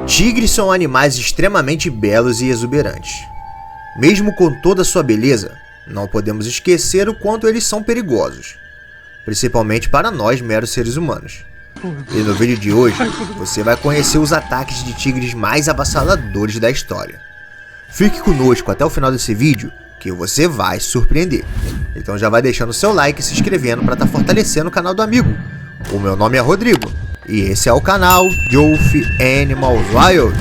Tigres são animais extremamente belos e exuberantes. Mesmo com toda sua beleza, não podemos esquecer o quanto eles são perigosos, principalmente para nós meros seres humanos. E no vídeo de hoje, você vai conhecer os ataques de tigres mais avassaladores da história. Fique conosco até o final desse vídeo, que você vai se surpreender. Então já vai deixando seu like e se inscrevendo para estar fortalecendo o canal do amigo. O meu nome é Rodrigo, e esse é o canal Jowf Animals Wild.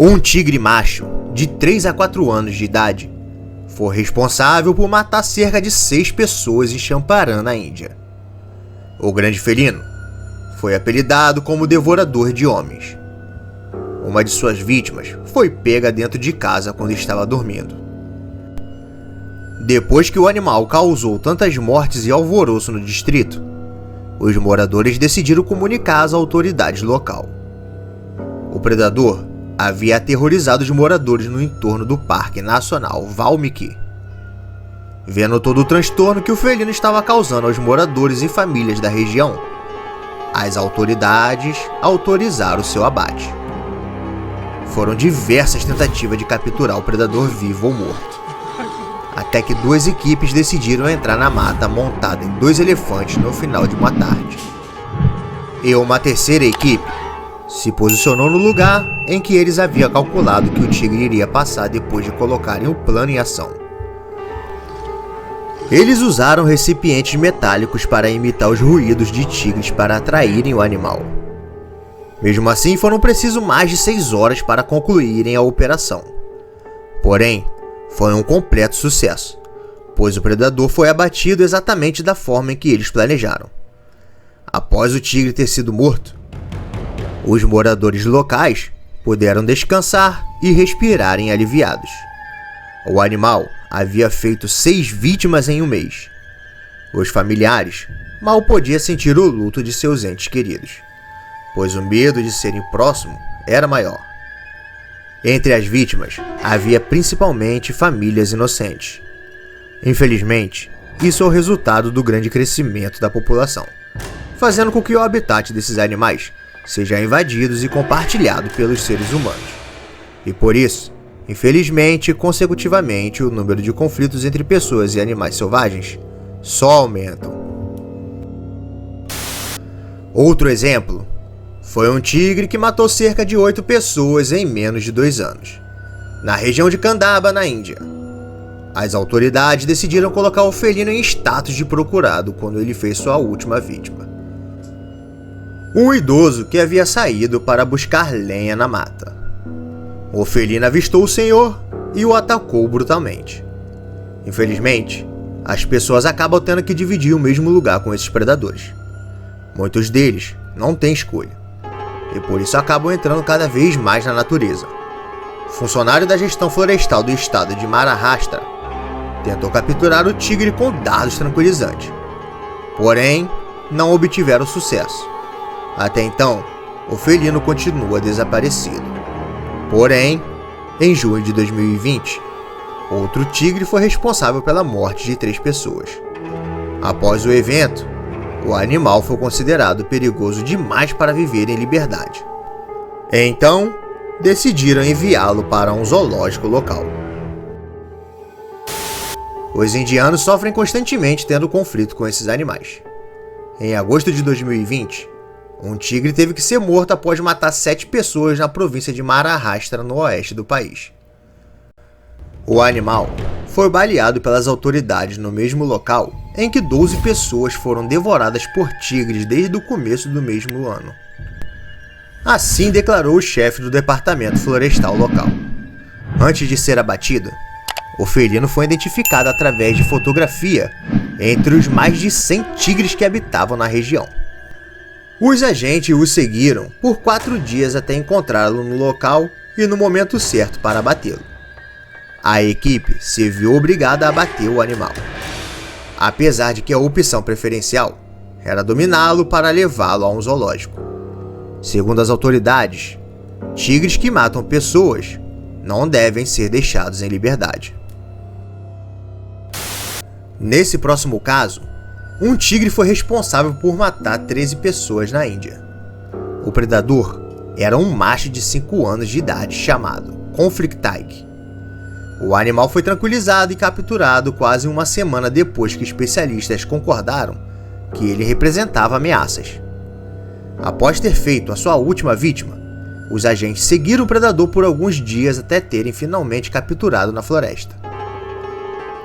Um tigre macho, de 3 a 4 anos de idade, foi responsável por matar cerca de 6 pessoas em Champaran, na Índia. O grande felino foi apelidado como Devorador de Homens. Uma de suas vítimas foi pega dentro de casa quando estava dormindo. Depois que o animal causou tantas mortes e alvoroço no distrito, os moradores decidiram comunicar às autoridades local. O predador havia aterrorizado os moradores no entorno do Parque Nacional Valmiki. Vendo todo o transtorno que o felino estava causando aos moradores e famílias da região, as autoridades autorizaram seu abate. Foram diversas tentativas de capturar o predador vivo ou morto, até que 2 equipes decidiram entrar na mata montada em 2 elefantes no final de uma tarde. E uma terceira equipe se posicionou no lugar em que eles haviam calculado que o tigre iria passar depois de colocarem o plano em ação. Eles usaram recipientes metálicos para imitar os ruídos de tigres para atraírem o animal. Mesmo assim, foram precisos mais de 6 horas para concluírem a operação. Porém, foi um completo sucesso, pois o predador foi abatido exatamente da forma em que eles planejaram. Após o tigre ter sido morto, os moradores locais puderam descansar e respirarem aliviados. O animal havia feito 6 vítimas em um mês. Os familiares mal podiam sentir o luto de seus entes queridos, pois o medo de serem próximos era maior. Entre as vítimas havia principalmente famílias inocentes. Infelizmente, isso é o resultado do grande crescimento da população, fazendo com que o habitat desses animais seja invadido e compartilhado pelos seres humanos. E por isso, infelizmente, consecutivamente, o número de conflitos entre pessoas e animais selvagens só aumentam. Outro exemplo foi um tigre que matou cerca de 8 pessoas em menos de 2 anos, na região de Kandaba, na Índia. As autoridades decidiram colocar o felino em status de procurado quando ele fez sua última vítima. Um idoso que havia saído para buscar lenha na mata. O felino avistou o senhor e o atacou brutalmente. Infelizmente, as pessoas acabam tendo que dividir o mesmo lugar com esses predadores. Muitos deles não têm escolha, e por isso acabam entrando cada vez mais na natureza. O funcionário da gestão florestal do estado de Maharashtra tentou capturar o tigre com dardos tranquilizantes, porém não obtiveram sucesso. Até então, o felino continua desaparecido. Porém, em junho de 2020, outro tigre foi responsável pela morte de 3 pessoas. Após o evento, o animal foi considerado perigoso demais para viver em liberdade. Então, decidiram enviá-lo para um zoológico local. Os indianos sofrem constantemente tendo conflito com esses animais. Em agosto de 2020, um tigre teve que ser morto após matar 7 pessoas na província de Maharashtra, no oeste do país. O animal foi baleado pelas autoridades no mesmo local em que 12 pessoas foram devoradas por tigres desde o começo do mesmo ano. Assim declarou o chefe do departamento florestal local. Antes de ser abatido, o felino foi identificado através de fotografia entre os mais de 100 tigres que habitavam na região. Os agentes o seguiram por 4 dias até encontrá-lo no local e no momento certo para abatê-lo. A equipe se viu obrigada a abater o animal, apesar de que a opção preferencial era dominá-lo para levá-lo a um zoológico. Segundo as autoridades, tigres que matam pessoas não devem ser deixados em liberdade. Nesse próximo caso, Um tigre foi responsável por matar 13 pessoas na Índia. O predador era um macho de 5 anos de idade chamado Conflict Tiger. O animal foi tranquilizado e capturado quase uma semana depois que especialistas concordaram que ele representava ameaças. Após ter feito a sua última vítima, os agentes seguiram o predador por alguns dias até terem finalmente capturado na floresta.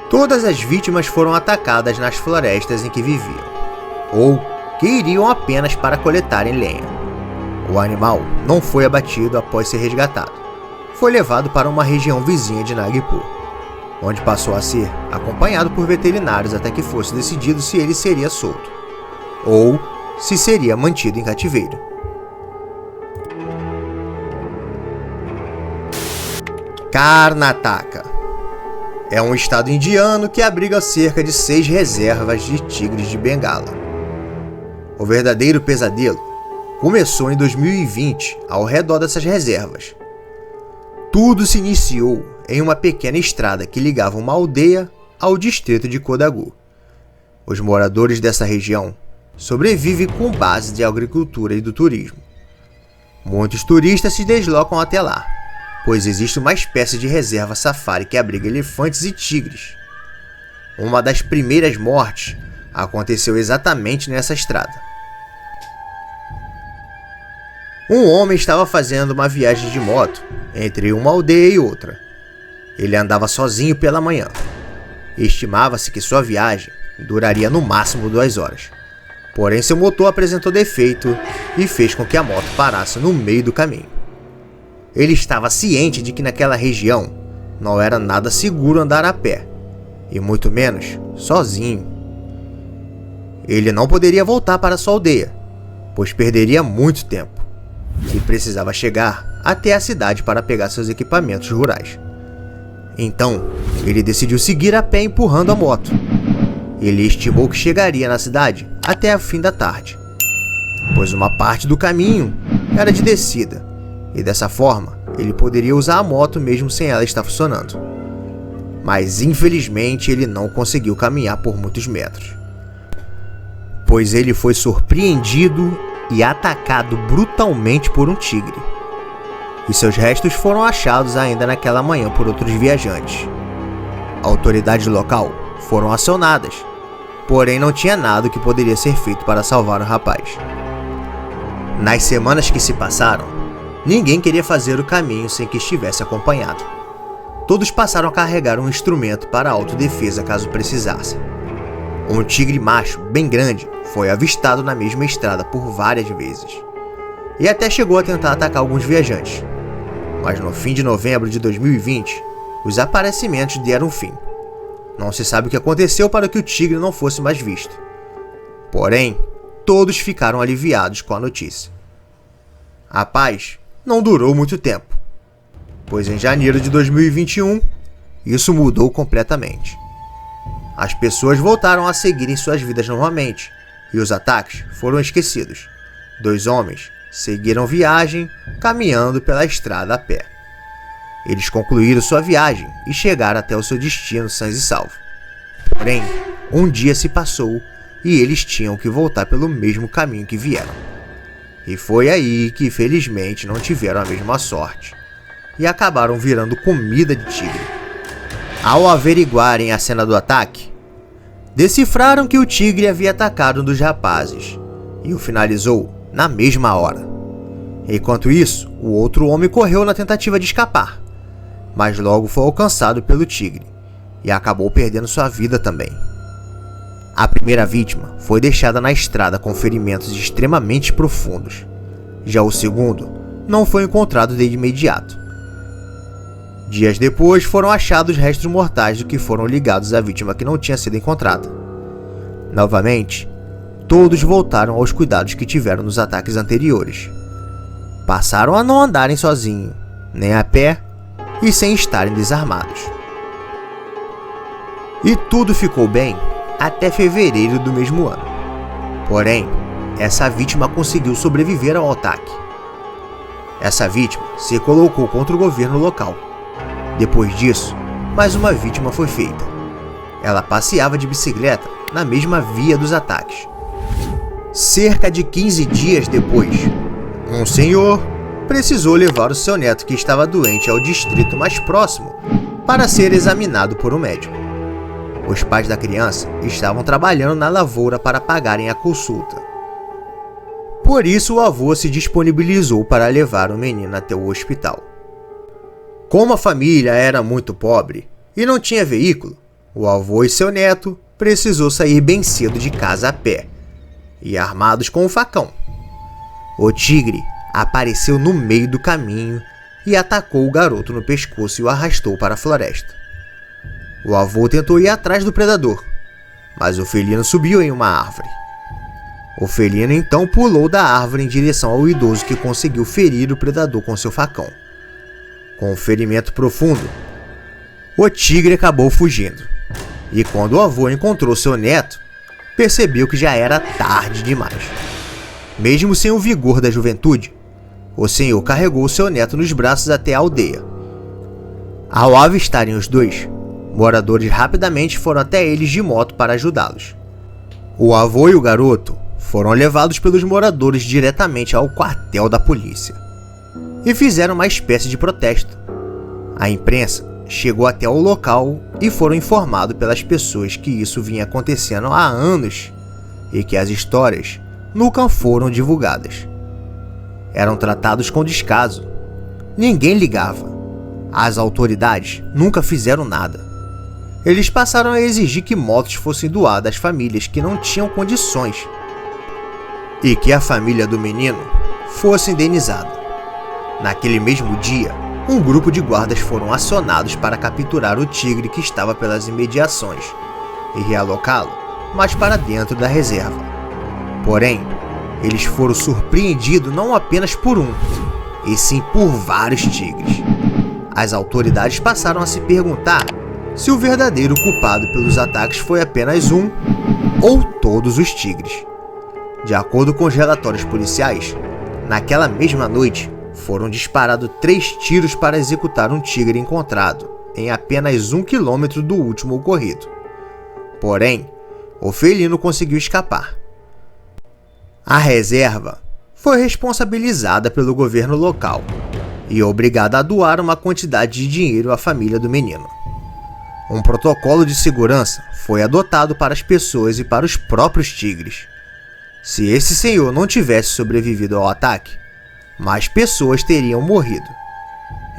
Todas as vítimas foram atacadas nas florestas em que viviam, ou que iriam apenas para coletarem lenha. O animal não foi abatido após ser resgatado. Foi levado para uma região vizinha de Nagpur, onde passou a ser acompanhado por veterinários até que fosse decidido se ele seria solto, ou se seria mantido em cativeiro. Karnataka é um estado indiano que abriga cerca de 6 reservas de tigres de Bengala. O verdadeiro pesadelo começou em 2020 ao redor dessas reservas. Tudo se iniciou em uma pequena estrada que ligava uma aldeia ao distrito de Kodagu. Os moradores dessa região sobrevivem com base de agricultura e do turismo. Muitos turistas se deslocam até lá, pois existe uma espécie de reserva safari que abriga elefantes e tigres. Uma das primeiras mortes aconteceu exatamente nessa estrada. Um homem estava fazendo uma viagem de moto entre uma aldeia e outra. Ele andava sozinho pela manhã. Estimava-se que sua viagem duraria no máximo 2 horas. Porém, seu motor apresentou defeito e fez com que a moto parasse no meio do caminho. Ele estava ciente de que naquela região não era nada seguro andar a pé, e muito menos sozinho. Ele não poderia voltar para sua aldeia, pois perderia muito tempo, e precisava chegar até a cidade para pegar seus equipamentos rurais. Então, ele decidiu seguir a pé empurrando a moto. Ele estimou que chegaria na cidade até o fim da tarde, pois uma parte do caminho era de descida, e dessa forma ele poderia usar a moto mesmo sem ela estar funcionando. Mas infelizmente ele não conseguiu caminhar por muitos metros, pois ele foi surpreendido e atacado brutalmente por um tigre, e seus restos foram achados ainda naquela manhã por outros viajantes. Autoridades local foram acionadas, porém não tinha nada que poderia ser feito para salvar o rapaz. Nas semanas que se passaram, ninguém queria fazer o caminho sem que estivesse acompanhado. Todos passaram a carregar um instrumento para autodefesa caso precisassem. Um tigre macho bem grande foi avistado na mesma estrada por várias vezes, e até chegou a tentar atacar alguns viajantes. Mas no fim de novembro de 2020, os aparecimentos deram fim. Não se sabe o que aconteceu para que o tigre não fosse mais visto. Porém, todos ficaram aliviados com a notícia. A paz não durou muito tempo, pois em janeiro de 2021, isso mudou completamente. As pessoas voltaram a seguirem suas vidas normalmente, e os ataques foram esquecidos. 2 homens seguiram viagem caminhando pela estrada a pé. Eles concluíram sua viagem e chegaram até o seu destino sãos e salvos. Porém, um dia se passou e eles tinham que voltar pelo mesmo caminho que vieram. E foi aí que infelizmente não tiveram a mesma sorte e acabaram virando comida de tigre. Ao averiguarem a cena do ataque, decifraram que o tigre havia atacado um dos rapazes e o finalizou na mesma hora. Enquanto isso, o outro homem correu na tentativa de escapar, mas logo foi alcançado pelo tigre e acabou perdendo sua vida também. A primeira vítima foi deixada na estrada com ferimentos extremamente profundos. Já o segundo não foi encontrado de imediato. Dias depois foram achados restos mortais do que foram ligados à vítima que não tinha sido encontrada. Novamente, todos voltaram aos cuidados que tiveram nos ataques anteriores. Passaram a não andarem sozinhos, nem a pé e sem estarem desarmados. E tudo ficou bem até fevereiro do mesmo ano. Porém, essa vítima conseguiu sobreviver ao ataque. Essa vítima se colocou contra o governo local. Depois disso, mais uma vítima foi feita. ela passeava de bicicleta na mesma via dos ataques. Cerca de 15 dias depois, um senhor precisou levar o seu neto que estava doente ao distrito mais próximo para ser examinado por um médico. Os pais da criança estavam trabalhando na lavoura para pagarem a consulta. Por isso, o avô se disponibilizou para levar o menino até o hospital. Como a família era muito pobre e não tinha veículo, o avô e seu neto precisou sair bem cedo de casa a pé e armados com um facão. O tigre apareceu no meio do caminho e atacou o garoto no pescoço e o arrastou para a floresta. O avô tentou ir atrás do predador, mas o felino subiu em uma árvore. O felino então pulou da árvore em direção ao idoso que conseguiu ferir o predador com seu facão. Com um ferimento profundo, o tigre acabou fugindo. E quando o avô encontrou seu neto, percebeu que já era tarde demais. Mesmo sem o vigor da juventude, o senhor carregou seu neto nos braços até a aldeia. Ao avistarem os dois, moradores rapidamente foram até eles de moto para ajudá-los. O avô e o garoto foram levados pelos moradores diretamente ao quartel da polícia e fizeram uma espécie de protesto. A imprensa chegou até o local e foram informados pelas pessoas que isso vinha acontecendo há anos e que as histórias nunca foram divulgadas. Eram tratados com descaso. Ninguém ligava. As autoridades nunca fizeram nada. Eles passaram a exigir que motos fossem doadas às famílias que não tinham condições e que a família do menino fosse indenizada. Naquele mesmo dia, um grupo de guardas foram acionados para capturar o tigre que estava pelas imediações e realocá-lo mais para dentro da reserva. Porém, eles foram surpreendidos não apenas por um, e sim por vários tigres. As autoridades passaram a se perguntar se o verdadeiro culpado pelos ataques foi apenas um ou todos os tigres. De acordo com os relatórios policiais, naquela mesma noite foram disparados 3 tiros para executar um tigre encontrado em apenas 1 quilômetro do último ocorrido. Porém, o felino conseguiu escapar. A reserva foi responsabilizada pelo governo local e obrigada a doar uma quantidade de dinheiro à família do menino. Um protocolo de segurança foi adotado para as pessoas e para os próprios tigres. Se esse senhor não tivesse sobrevivido ao ataque, mais pessoas teriam morrido,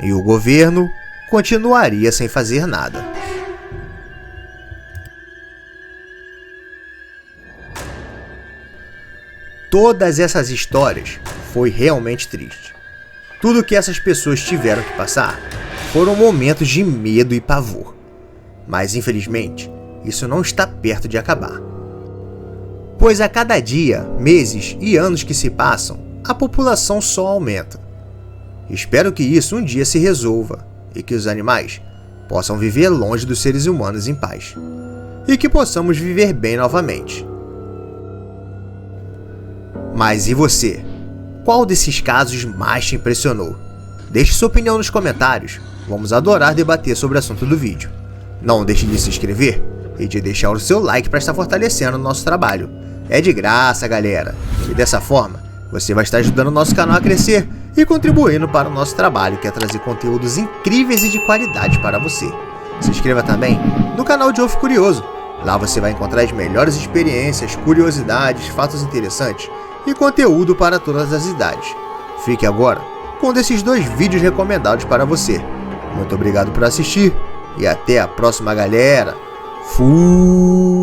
e o governo continuaria sem fazer nada. Todas essas histórias foi realmente triste. Tudo que essas pessoas tiveram que passar foram momentos de medo e pavor. Mas infelizmente, isso não está perto de acabar. Pois a cada dia, meses e anos que se passam, a população só aumenta. Espero que isso um dia se resolva e que os animais possam viver longe dos seres humanos em paz. E que possamos viver bem novamente. Mas e você? Qual desses casos mais te impressionou? Deixe sua opinião nos comentários. Vamos adorar debater sobre o assunto do vídeo. Não deixe de se inscrever e de deixar o seu like para estar fortalecendo o nosso trabalho. É de graça, galera. E dessa forma, você vai estar ajudando o nosso canal a crescer e contribuindo para o nosso trabalho, que é trazer conteúdos incríveis e de qualidade para você. Se inscreva também no canal de Ovo Curioso. Lá você vai encontrar as melhores experiências, curiosidades, fatos interessantes e conteúdo para todas as idades. Fique agora com um desses 2 vídeos recomendados para você. Muito obrigado por assistir e até a próxima, galera. Fui!